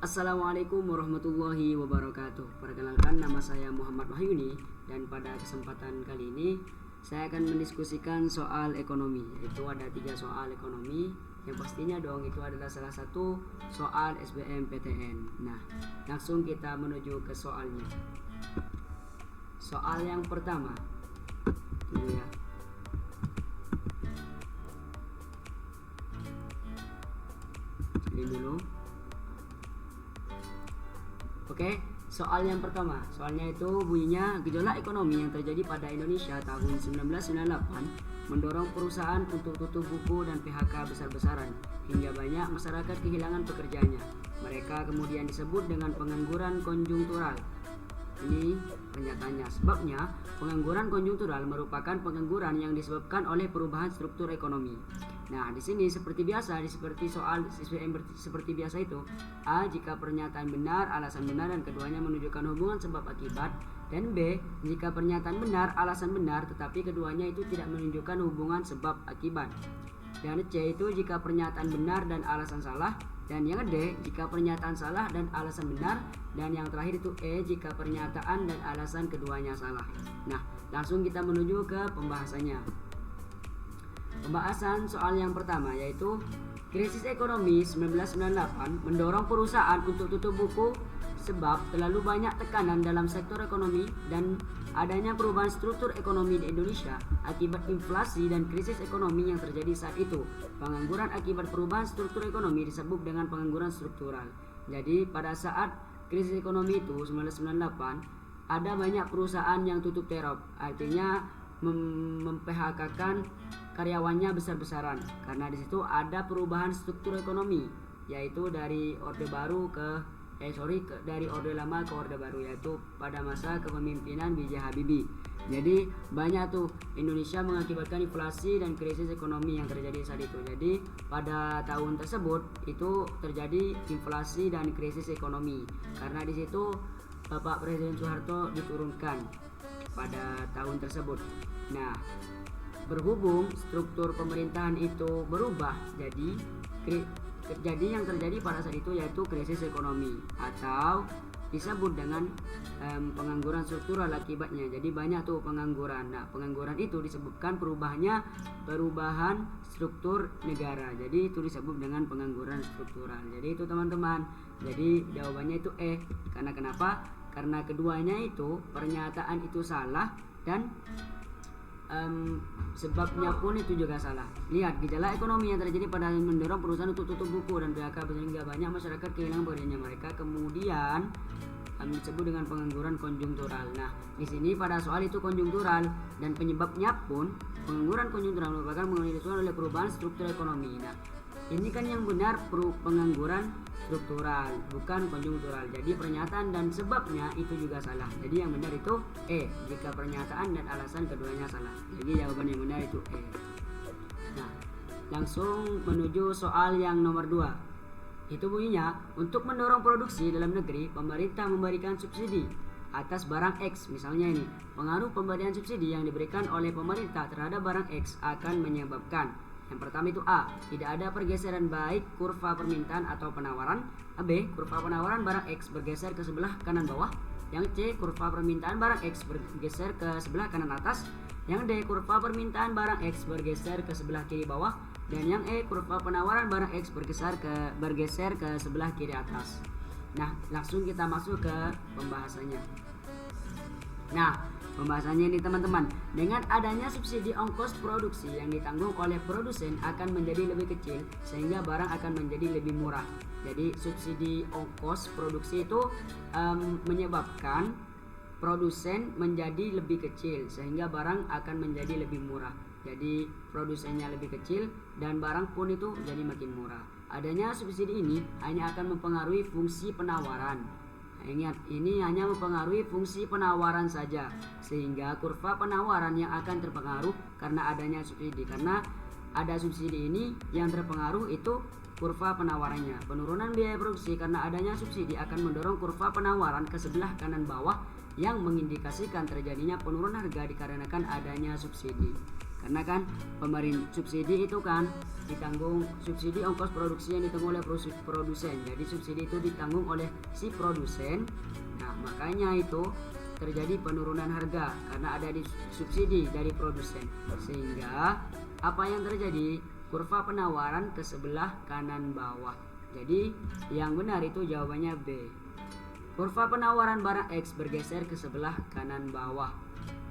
Assalamualaikum warahmatullahi wabarakatuh. Perkenalkan, nama saya Muhammad Wahyuni, dan pada kesempatan kali ini saya akan mendiskusikan soal ekonomi. Itu ada 3 soal ekonomi. Yang pastinya dong itu adalah salah satu soal SBMPTN. Nah, langsung kita menuju ke soalnya. Soal yang pertama, tunggu ya. Ini dulu. Oke, soal yang pertama. Soalnya itu bunyinya, gejolak ekonomi yang terjadi pada Indonesia tahun 1998 mendorong perusahaan untuk tutup buku dan PHK besar-besaran hingga banyak masyarakat kehilangan pekerjaannya. Mereka kemudian disebut dengan pengangguran konjungtural. Ini pernyataannya. Sebabnya, pengangguran konjungtural merupakan pengangguran yang disebabkan oleh perubahan struktur ekonomi. Nah, di sini seperti biasa, seperti soal seperti biasa itu, A, jika pernyataan benar, alasan benar, dan keduanya menunjukkan hubungan sebab akibat, dan B, jika pernyataan benar, alasan benar, tetapi keduanya itu tidak menunjukkan hubungan sebab akibat. Dan C itu jika pernyataan benar dan alasan salah, dan yang D jika pernyataan salah dan alasan benar, dan yang terakhir itu E jika pernyataan dan alasan keduanya salah. Nah, langsung kita menuju ke pembahasannya. Pembahasan soal yang pertama yaitu krisis ekonomi 1998 mendorong perusahaan untuk tutup buku sebab terlalu banyak tekanan dalam sektor ekonomi dan adanya perubahan struktur ekonomi di Indonesia akibat inflasi dan krisis ekonomi yang terjadi saat itu. Pengangguran akibat perubahan struktur ekonomi disebut dengan pengangguran struktural. Jadi pada saat krisis ekonomi itu 1998 ada banyak perusahaan yang tutup terop, artinya mem-PHK-kan karyawannya besar-besaran karena di situ ada perubahan struktur ekonomi, yaitu dari orde baru dari orde lama ke orde baru, yaitu pada masa kepemimpinan B.J. Habibie. Jadi banyak tuh Indonesia mengakibatkan inflasi dan krisis ekonomi yang terjadi saat itu. Jadi pada tahun tersebut itu terjadi inflasi dan krisis ekonomi karena di situ Bapak Presiden Soeharto diturunkan pada tahun tersebut. Nah, berhubung struktur pemerintahan itu berubah, jadi yang terjadi pada saat itu yaitu krisis ekonomi atau disebut dengan pengangguran struktural akibatnya. Jadi banyak tuh pengangguran. Nah, pengangguran itu disebabkan perubahan struktur negara. Jadi itu disebut dengan pengangguran struktural. Jadi itu teman-teman. Jadi jawabannya itu E. Karena kenapa? Karena keduanya itu pernyataan itu salah dan sebabnya pun itu juga salah. Lihat, gejala ekonomi yang terjadi pada mendorong perusahaan untuk tutup buku dan PHK sehingga banyak masyarakat kehilangan pekerjaannya. Mereka kemudian disebut dengan pengangguran konjungtural. Nah, di sini pada soal itu konjungtural dan penyebabnya pun pengangguran konjungtural merupakan disebabkan oleh perubahan struktur ekonomi. Nah, ini kan yang benar pengangguran struktural, bukan konjungtural. Jadi pernyataan dan sebabnya itu juga salah. Jadi yang benar itu E jika pernyataan dan alasan keduanya salah. Jadi jawaban yang benar itu E. Nah, langsung menuju soal yang nomor 2. Itu bunyinya, untuk mendorong produksi dalam negeri, pemerintah memberikan subsidi atas barang X. Misalnya ini, pengaruh pemberian subsidi yang diberikan oleh pemerintah terhadap barang X akan menyebabkan, yang pertama itu A, tidak ada pergeseran baik kurva permintaan atau penawaran. B, kurva penawaran barang X bergeser ke sebelah kanan bawah. Yang C, kurva permintaan barang X bergeser ke sebelah kanan atas. Yang D, kurva permintaan barang X bergeser ke sebelah kiri bawah. Dan yang E, kurva penawaran barang X bergeser ke sebelah kiri atas. Nah, langsung kita masuk ke pembahasannya. Nah, pembahasannya ini teman-teman, dengan adanya subsidi ongkos produksi yang ditanggung oleh produsen akan menjadi lebih kecil sehingga barang akan menjadi lebih murah. Jadi subsidi ongkos produksi itu menyebabkan produsen menjadi lebih kecil sehingga barang akan menjadi lebih murah. Jadi produsennya lebih kecil dan barang pun itu jadi makin murah. Adanya subsidi ini hanya akan mempengaruhi fungsi penawaran. Ingat, ini hanya mempengaruhi fungsi penawaran saja, sehingga kurva penawaran yang akan terpengaruh karena adanya subsidi. Karena ada subsidi ini yang terpengaruh itu kurva penawarannya. Penurunan biaya produksi karena adanya subsidi akan mendorong kurva penawaran ke sebelah kanan bawah yang mengindikasikan terjadinya penurunan harga dikarenakan adanya subsidi. karena kan pemerintah subsidi itu kan ditanggung, subsidi ongkos produksi yang ditanggung oleh produsen. Jadi subsidi itu ditanggung oleh si produsen. Nah, makanya itu terjadi penurunan harga karena ada di subsidi dari produsen. Sehingga apa yang terjadi? Kurva penawaran ke sebelah kanan bawah. Jadi yang benar itu jawabannya B. Kurva penawaran barang X bergeser ke sebelah kanan bawah.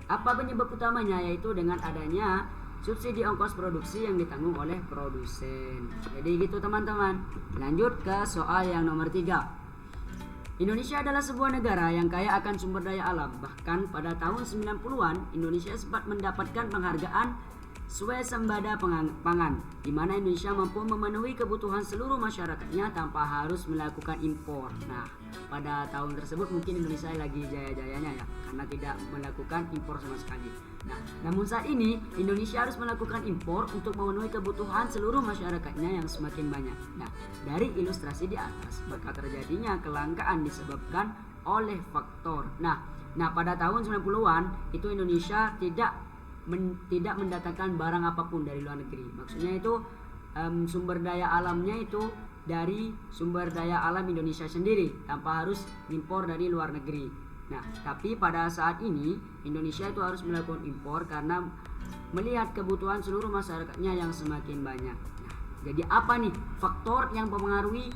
Apa penyebab utamanya? Yaitu dengan adanya subsidi ongkos produksi yang ditanggung oleh produsen. Jadi gitu teman-teman. Lanjut ke soal yang nomor 3. Indonesia adalah sebuah negara yang kaya akan sumber daya alam. Bahkan pada tahun 90-an Indonesia sempat mendapatkan penghargaan swasembada pangan, di mana Indonesia mampu memenuhi kebutuhan seluruh masyarakatnya tanpa harus melakukan impor. Nah, pada tahun tersebut mungkin Indonesia lagi jaya-jayanya ya, karena tidak melakukan impor sama sekali. Nah, namun saat ini Indonesia harus melakukan impor untuk memenuhi kebutuhan seluruh masyarakatnya yang semakin banyak. Nah, dari ilustrasi di atas, maka terjadinya kelangkaan disebabkan oleh faktor. Nah, pada tahun 90-an itu Indonesia tidak mendatangkan barang apapun dari luar negeri. Maksudnya itu sumber daya alamnya itu dari sumber daya alam Indonesia sendiri tanpa harus impor dari luar negeri. Nah, tapi pada saat ini Indonesia itu harus melakukan impor karena melihat kebutuhan seluruh masyarakatnya yang semakin banyak. Nah, jadi apa nih faktor yang mempengaruhi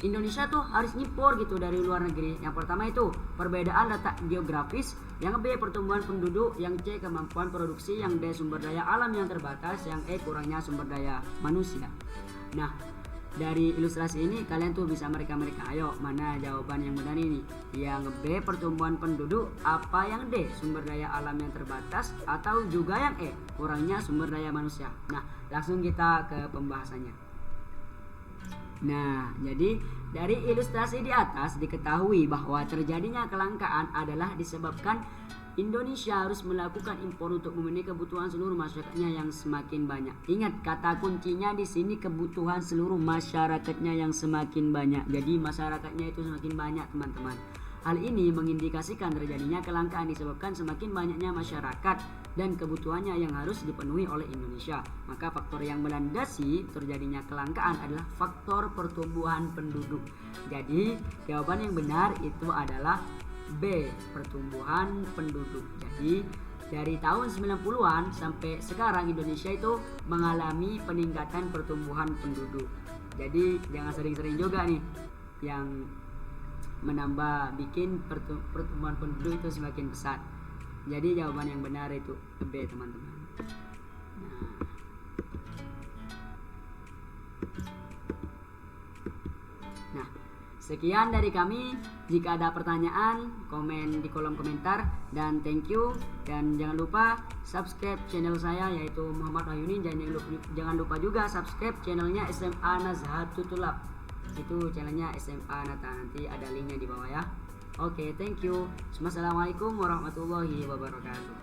Indonesia tuh harus impor gitu dari luar negeri? Yang pertama itu perbedaan letak geografis, yang B pertumbuhan penduduk, yang C kemampuan produksi, yang D sumber daya alam yang terbatas, yang E kurangnya sumber daya manusia. Nah, dari ilustrasi ini kalian tuh bisa mereka-mereka. Ayo, mana jawaban yang benar ini? Yang B pertumbuhan penduduk, apa yang D sumber daya alam yang terbatas, atau juga yang E kurangnya sumber daya manusia? Nah, langsung kita ke pembahasannya. Nah, jadi dari ilustrasi di atas diketahui bahwa terjadinya kelangkaan adalah disebabkan Indonesia harus melakukan impor untuk memenuhi kebutuhan seluruh masyarakatnya yang semakin banyak. Ingat, kata kuncinya di sini kebutuhan seluruh masyarakatnya yang semakin banyak. Jadi masyarakatnya itu semakin banyak, teman-teman. Hal ini mengindikasikan terjadinya kelangkaan disebabkan semakin banyaknya masyarakat dan kebutuhannya yang harus dipenuhi oleh Indonesia. Maka faktor yang melandasi terjadinya kelangkaan adalah faktor pertumbuhan penduduk. Jadi jawaban yang benar itu adalah B, pertumbuhan penduduk. Jadi dari tahun 90-an sampai sekarang Indonesia itu mengalami peningkatan pertumbuhan penduduk. Jadi jangan sering-sering juga nih yang menambah bikin pertumbuhan penduduk itu semakin besar. Jadi jawaban yang benar itu B, teman-teman. Nah, sekian dari kami. Jika ada pertanyaan, komen di kolom komentar. Dan thank you. Dan jangan lupa subscribe channel saya yaitu Muhammad Wahyuni. Jangan lupa juga subscribe channelnya SMA Nazhatul Tulab. Itu channelnya SMA Nata, nanti ada linknya di bawah ya. Oke, thank you. Assalamualaikum warahmatullahi wabarakatuh.